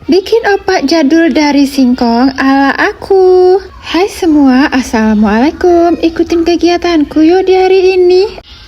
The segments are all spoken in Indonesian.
Bikin opak jadul dari singkong ala aku. Hai semua, assalamualaikum. Ikutin kegiatanku yuk di hari ini.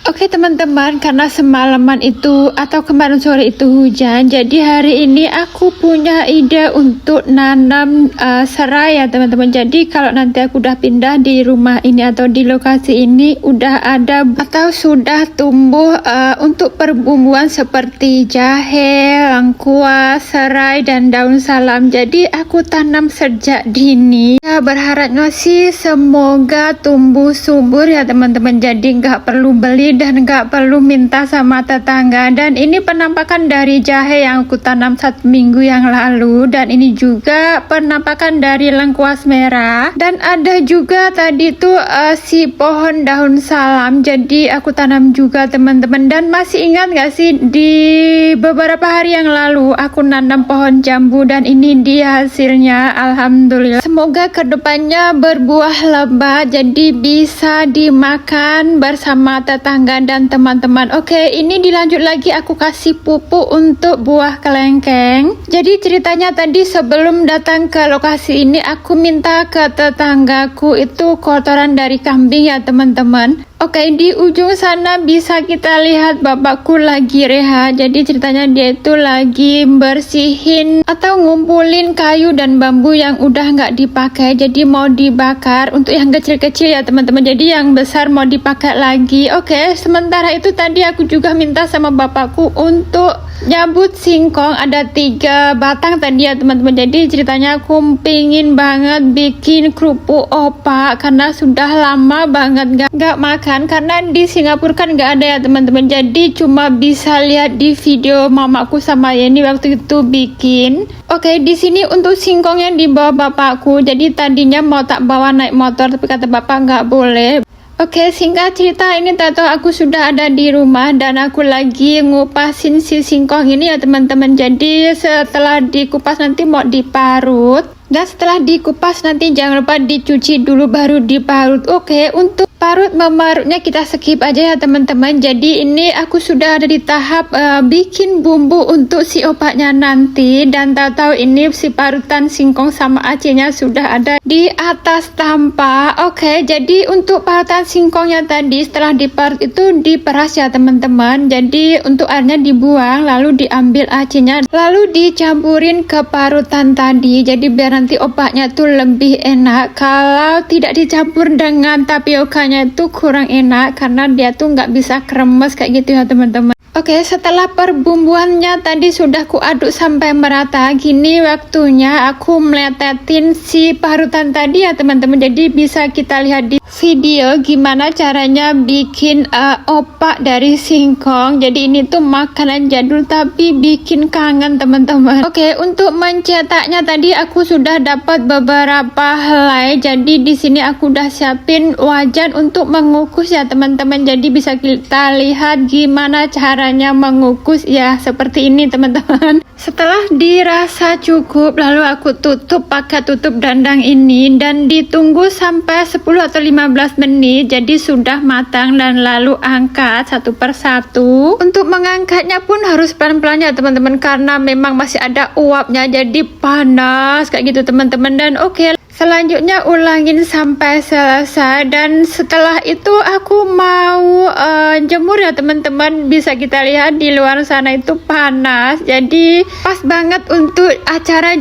Oke teman-teman, karena semalaman itu atau kemarin sore itu hujan, jadi hari ini aku punya ide untuk nanam serai ya teman-teman. Jadi kalau nanti aku udah pindah di rumah ini atau di lokasi ini, udah ada atau sudah tumbuh untuk perbumbuan seperti jahe, lengkuas, serai, dan daun salam. Jadi aku tanam sejak dini. Ya, berharapnya sih semoga tumbuh subur ya teman-teman. Jadi nggak perlu beli dan nggak perlu minta sama tetangga. Dan ini penampakan dari jahe yang aku tanam 1 minggu yang lalu, dan ini juga penampakan dari lengkuas merah, dan ada juga tadi tuh si pohon daun salam. Jadi aku tanam juga teman-teman. Dan masih ingat nggak sih di beberapa hari yang lalu aku nanam pohon jambu, dan ini dia hasilnya, alhamdulillah. Semoga kedepannya berbuah lebat jadi bisa dimakan bersama tetangga dan teman-teman. Oke, ini dilanjut lagi, aku kasih pupuk untuk buah kelengkeng. Jadi ceritanya tadi sebelum datang ke lokasi ini, aku minta ke tetanggaku itu kotoran dari kambing ya teman-teman. Oke, di ujung sana bisa kita lihat bapakku lagi rehat. Jadi ceritanya dia itu lagi bersihin atau ngumpulin kayu dan bambu yang udah nggak dipakai. Jadi mau dibakar untuk yang kecil-kecil ya teman-teman. Jadi yang besar mau dipakai lagi. Oke, sementara itu tadi aku juga minta sama bapakku untuk nyabut singkong. Ada 3 batang tadi ya teman-teman. Jadi ceritanya aku pingin banget bikin kerupuk opak karena sudah lama banget nggak makan. Karena di Singapura kan nggak ada ya teman-teman. Jadi cuma bisa lihat di video mamaku sama Yeni waktu itu bikin. Oke, di sini untuk singkongnya dibawa bapakku. Jadi tadinya mau tak bawa naik motor, tapi kata bapak nggak boleh. Oke, singkat cerita ini tato aku sudah ada di rumah dan aku lagi ngupasin si singkong ini ya teman-teman. Jadi setelah dikupas nanti mau diparut, dan setelah dikupas nanti jangan lupa dicuci dulu baru diparut. Oke, untuk parut memarutnya kita skip aja ya teman-teman. Jadi ini aku sudah ada di tahap bikin bumbu untuk si opaknya nanti, dan tahu ini si parutan singkong sama acinya sudah ada di atas tampah. Oke, jadi untuk parutan singkongnya tadi setelah diparut itu diperas ya teman-teman. Jadi untuk airnya dibuang, lalu diambil acinya, lalu dicampurin ke parutan tadi. Jadi biar nanti opaknya tuh lebih enak. Kalau tidak dicampur dengan tapioka itu kurang enak karena dia tuh nggak bisa kremes kayak gitu ya teman-teman. Oke, setelah perbumbuannya tadi sudah kuaduk sampai merata, gini waktunya aku meletetin si parutan tadi ya teman-teman. Jadi bisa kita lihat di video gimana caranya bikin opak dari singkong. Jadi ini tuh makanan jadul tapi bikin kangen teman-teman. Oke, untuk mencetaknya tadi aku sudah dapat beberapa helai. Jadi di sini aku udah siapin wajan untuk mengukus ya teman-teman. Jadi bisa kita lihat gimana caranya mengukus ya, seperti ini teman-teman. Setelah dirasa cukup, lalu aku tutup pakai tutup dandang ini dan ditunggu sampai 10 atau 15 menit. Jadi sudah matang, dan lalu angkat satu persatu. Untuk mengangkatnya pun harus pelan-pelan ya teman-teman karena memang masih ada uapnya, jadi panas kayak gitu teman-teman. Dan oke, selanjutnya ulangin sampai selesai, dan setelah itu aku mau jemur ya teman-teman. Bisa kita lihat di luar sana itu panas, jadi pas banget untuk acara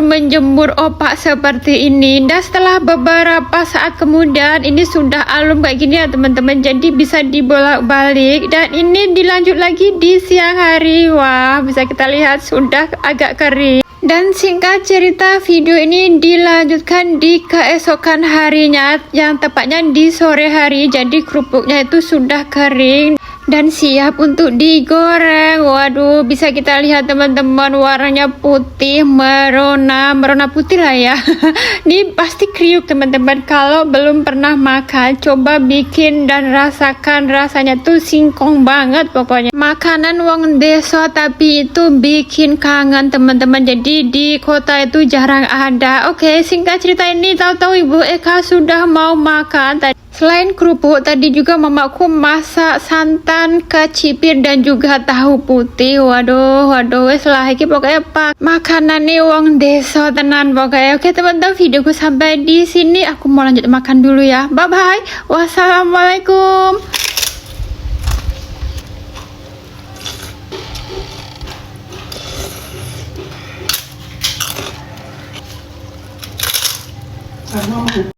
menjemur opak seperti ini. Dan setelah beberapa saat kemudian ini sudah alum kayak gini ya teman-teman. Jadi bisa dibolak-balik, dan ini dilanjut lagi di siang hari. Wah, bisa kita lihat sudah agak kering. Dan singkat cerita, video ini dilanjutkan di keesokan harinya, yang tepatnya di sore hari. Jadi kerupuknya itu sudah kering dan siap untuk digoreng. Waduh, bisa kita lihat teman-teman, warnanya putih, merona putih lah ya. Ini pasti kriuk teman-teman. Kalau belum pernah makan, coba bikin dan rasakan, rasanya tuh singkong banget pokoknya. Makanan wong desa tapi itu bikin kangen teman-teman. Jadi di kota itu jarang ada. Oke, singkat cerita ini tahu-tahu Ibu Eka sudah mau makan. Selain kerupuk, tadi juga mamaku masak santan, kecipir dan juga tahu putih. Waduh, wes lah iki pokoknya pak makanan nih wong desa tenan pokoknya. Oke teman-teman, videoku sampai di sini. Aku mau lanjut makan dulu ya. Bye bye. Wassalamualaikum.